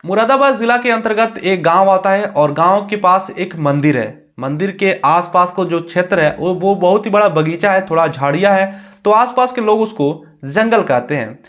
मुरादाबाद जिला के अंतर्गत एक गांव आता है और गांव के पास एक मंदिर है। मंदिर के आसपास को जो क्षेत्र है वो बहुत ही बड़ा बगीचा है, थोड़ा झाड़िया है, तो आसपास के लोग उसको जंगल कहते हैं।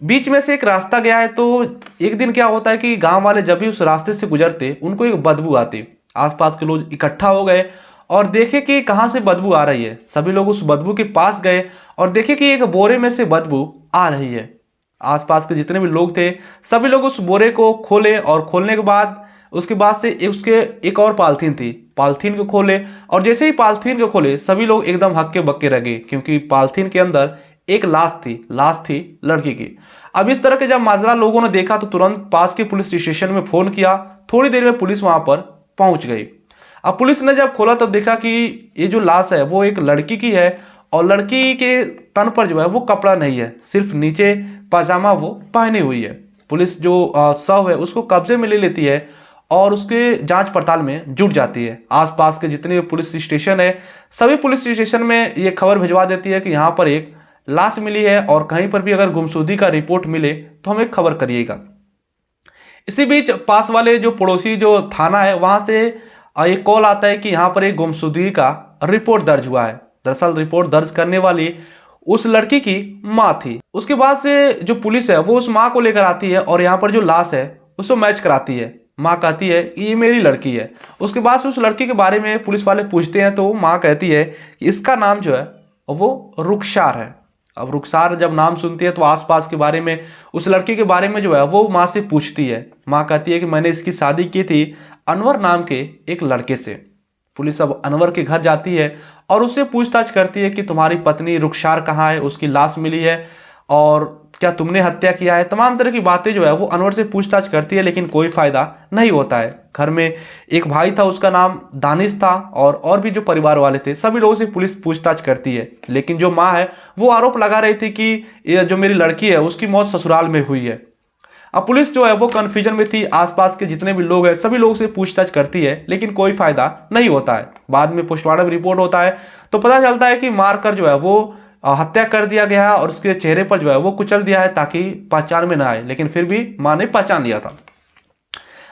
बीच में से एक रास्ता गया है, तो एक दिन क्या होता है कि गांव वाले जब भी उस रास्ते से गुजरते उनको एक बदबू आती। आसपास के लोग इकट्ठा हो गए और देखे कि कहाँ से बदबू आ रही है। सभी लोग उस बदबू के पास गए और देखे कि एक बोरे में से बदबू आ रही है। आसपास के जितने भी लोग थे सभी लोग उस बोरे को खोले और खोलने के बाद उसके बाद से उसके एक और पॉलिथीन थी, पॉलिथीन को खोले और जैसे ही पॉलिथीन को खोले सभी लोग एकदम हक्के बक्के रह गए, क्योंकि पॉलिथीन के अंदर एक लाश थी लड़की की। अब इस तरह के जब माजरा लोगों ने देखा तो तुरंत पास के पुलिस स्टेशन में फोन किया। थोड़ी देर में पुलिस वहां पर पहुंच गई। अब पुलिस ने जब खोला तो देखा कि ये जो लाश है वो एक लड़की की है और लड़की के तन पर जो है वो कपड़ा नहीं है, सिर्फ नीचे पाजामा वो पहनी हुई है। पुलिस जो शव है उसको कब्जे में ले लेती है और उसके जांच पड़ताल में जुट जाती है। आसपास के जितने भी पुलिस स्टेशन है सभी पुलिस स्टेशन में ये खबर भिजवा देती है कि यहाँ पर एक लाश मिली है और कहीं पर भी अगर गुमशुदगी का रिपोर्ट मिले तो हमें खबर करिएगा। इसी बीच पास वाले जो पड़ोसी जो थाना है वहां से एक कॉल आता है कि यहाँ पर एक गुमशुदगी का रिपोर्ट दर्ज हुआ है। दरअसल रिपोर्ट दर्ज करने वाली उस लड़की की माँ थी। उसके बाद से जो पुलिस है वो उस माँ को लेकर आती है और यहाँ पर जो लाश है उसको मैच कराती है। माँ कहती है कि ये मेरी लड़की है। उसके बाद से उस लड़की के बारे में पुलिस वाले पूछते हैं तो माँ कहती है कि इसका नाम जो है वो रुखसार है। अब रुखसार जब नाम सुनती है तो आसपास के बारे में उस लड़की के बारे में जो है वो माँ से पूछती है। माँ कहती है कि मैंने इसकी शादी की थी अनवर नाम के एक लड़के से। पुलिस अब अनवर के घर जाती है और उससे पूछताछ करती है कि तुम्हारी पत्नी रुखसार कहाँ है, उसकी लाश मिली है और क्या तुमने हत्या किया है। तमाम तरह की बातें जो है वो अनवर से पूछताछ करती है, लेकिन कोई फायदा नहीं होता है। घर में एक भाई था, उसका नाम दानिश था, और भी जो परिवार वाले थे सभी लोगों से पुलिस पूछताछ करती है, लेकिन जो माँ है वो आरोप लगा रही थी कि ये जो मेरी लड़की है उसकी मौत ससुराल में हुई है। अब पुलिस जो है वो कंफ्यूजन में थी। आसपास के जितने भी लोग हैं सभी लोगों से पूछताछ करती है, लेकिन कोई फायदा नहीं होता है। बाद में पोस्टमार्टम रिपोर्ट होता है तो पता चलता है कि मारकर जो है वो हत्या कर दिया गया और उसके चेहरे पर जो है वो कुचल दिया है ताकि पहचान में ना आए, लेकिन फिर भी मां ने पहचान लिया था।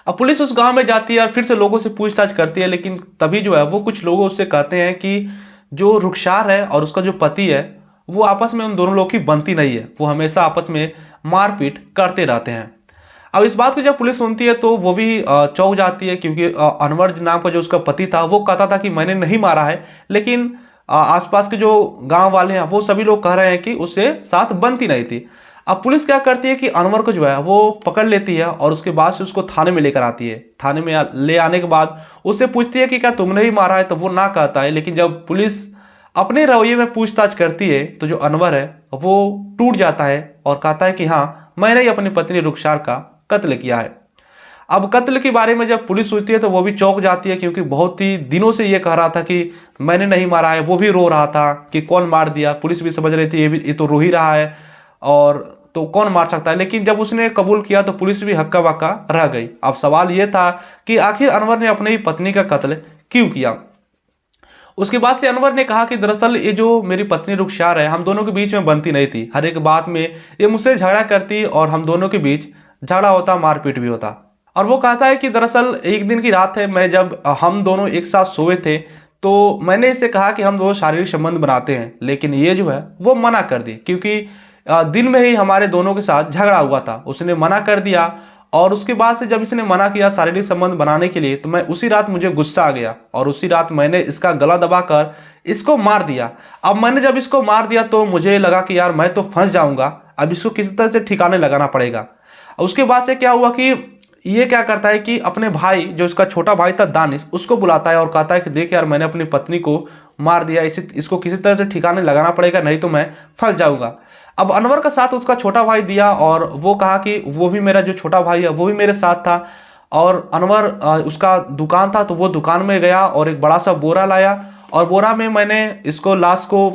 अब पुलिस उस गांव में जाती है और फिर से लोगों से पूछताछ करती है, लेकिन तभी जो है वो कुछ लोग उससे कहते हैं कि जो रुखसार है और उसका जो पति है वो आपस में उन दोनों लोग की बनती नहीं है, वो हमेशा आपस में मारपीट करते रहते हैं। अब इस बात को जब पुलिस सुनती है तो वो भी चौंक जाती है, क्योंकि अनवर नाम का जो उसका पति था वो कहता था कि मैंने नहीं मारा है, लेकिन आसपास के जो गांव वाले हैं वो सभी लोग कह रहे हैं कि उससे साथ बनती नहीं थी। अब पुलिस क्या करती है कि अनवर को जो है वो पकड़ लेती है और उसके बाद से उसको थाने में लेकर आती है। थाने में ले आने के बाद उससे पूछती है कि क्या तुमने ही मारा है, तो वो ना कहता है, लेकिन जब पुलिस अपने रवैये में पूछताछ करती है तो जो अनवर है वो टूट जाता है और कहता है कि हाँ, मैंने ही अपनी पत्नी रुखसार का कत्ल किया है। अब कत्ल के बारे में जब पुलिस सोचती है तो वो भी चौंक जाती है, क्योंकि बहुत ही दिनों से ये कह रहा था कि मैंने नहीं मारा है। वो भी रो रहा था कि कौन मार दिया। पुलिस भी समझ रही थी ये तो रो ही रहा है और तो कौन मार सकता है, लेकिन जब उसने कबूल किया तो पुलिस भी हक्का बक्का रह गई। अब सवाल ये था कि आखिर अनवर ने अपनी पत्नी का कत्ल क्यों किया। उसके बाद से अनवर ने कहा कि दरअसल ये जो मेरी पत्नी रुखसार है हम दोनों के बीच में बनती नहीं थी। हर एक बात में ये मुझसे झगड़ा करती और हम दोनों के बीच झगड़ा होता, मारपीट भी होता। और वो कहता है कि दरअसल एक दिन की रात है, मैं जब हम दोनों एक साथ सोए थे तो मैंने इसे कहा कि हम दोनों शारीरिक संबंध बनाते हैं, लेकिन ये जो है वो मना कर दी, क्योंकि दिन में ही हमारे दोनों के साथ झगड़ा हुआ था। उसने मना कर दिया और उसके बाद से जब इसने मना किया शारीरिक संबंध बनाने के लिए तो मैं उसी रात मुझे गुस्सा आ गया और उसी रात मैंने इसका गला दबाकर इसको मार दिया। अब मैंने जब इसको मार दिया तो मुझे लगा कि यार मैं तो फंस जाऊंगा, अब इसको किसी तरह से ठिकाने लगाना पड़ेगा। उसके बाद से क्या हुआ कि ये क्या करता है कि अपने भाई, जो उसका छोटा भाई था दानिश, उसको बुलाता है और कहता है कि देख यार, मैंने अपनी पत्नी को मार दिया, इसको किसी तरह से ठिकाने लगाना पड़ेगा, नहीं तो मैं फंस जाऊंगा। अब अनवर का साथ उसका छोटा भाई दिया और वो कहा कि वो भी मेरा जो छोटा भाई है वो भी मेरे साथ था। और अनवर उसका दुकान था तो वो दुकान में गया और एक बड़ा सा बोरा लाया और बोरा में मैंने इसको लाश को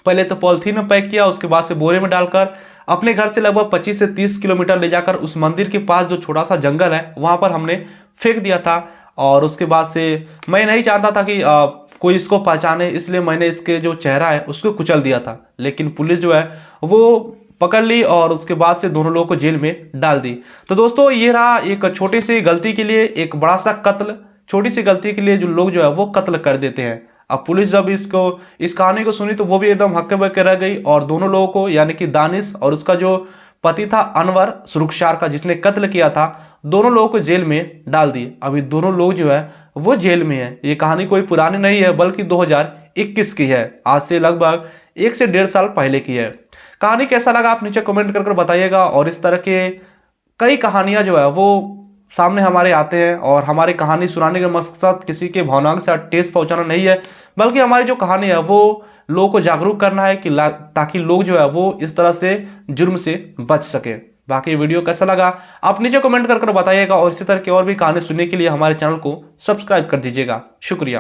पहले तो पॉलिथीन में पैक किया, उसके बाद से बोरे में डालकर अपने घर से लगभग 25 से 30 किलोमीटर ले जाकर उस मंदिर के पास जो छोटा सा जंगल है वहां पर हमने फेंक दिया था। और उसके बाद से मैं नहीं चाहता था कि कोई इसको पहचाने, इसलिए मैंने इसके जो चेहरा है उसको कुचल दिया था। लेकिन पुलिस जो है वो पकड़ ली और उसके बाद से दोनों लोगों को जेल में डाल दी। तो दोस्तों ये रहा एक छोटी सी गलती के लिए एक बड़ा सा कत्ल, छोटी सी गलती के लिए जो लोग जो है वो कत्ल कर देते हैं। अब पुलिस जब इस कहानी को सुनी तो वो भी एकदम हक्के बक्के रह गई और दोनों लोगों को यानी कि दानिश और उसका जो पति था अनवर सुरक्षार का जिसने कत्ल किया था, दोनों लोगों को जेल में डाल दिए। अभी दोनों लोग जो है वो जेल में है। ये कहानी कोई पुरानी नहीं है बल्कि 2021 की है, आज से लगभग 1 से 1.5 साल पहले की है। कहानी कैसा लगा आप नीचे कमेंट कर बताइएगा। और इस तरह के कई कहानियां जो है वो सामने हमारे आते हैं और हमारी कहानी सुनाने का मकसद किसी के भावनाओं के साथ ठेस पहुंचाना नहीं है, बल्कि हमारी जो कहानी है वो लोगों को जागरूक करना है कि ताकि लोग जो है वो इस तरह से जुर्म से बच सके। बाकी वीडियो कैसा लगा आप नीचे कमेंट कर बताइएगा और इसी तरह की और भी कहानी सुनने के लिए हमारे चैनल को सब्सक्राइब कर दीजिएगा। शुक्रिया।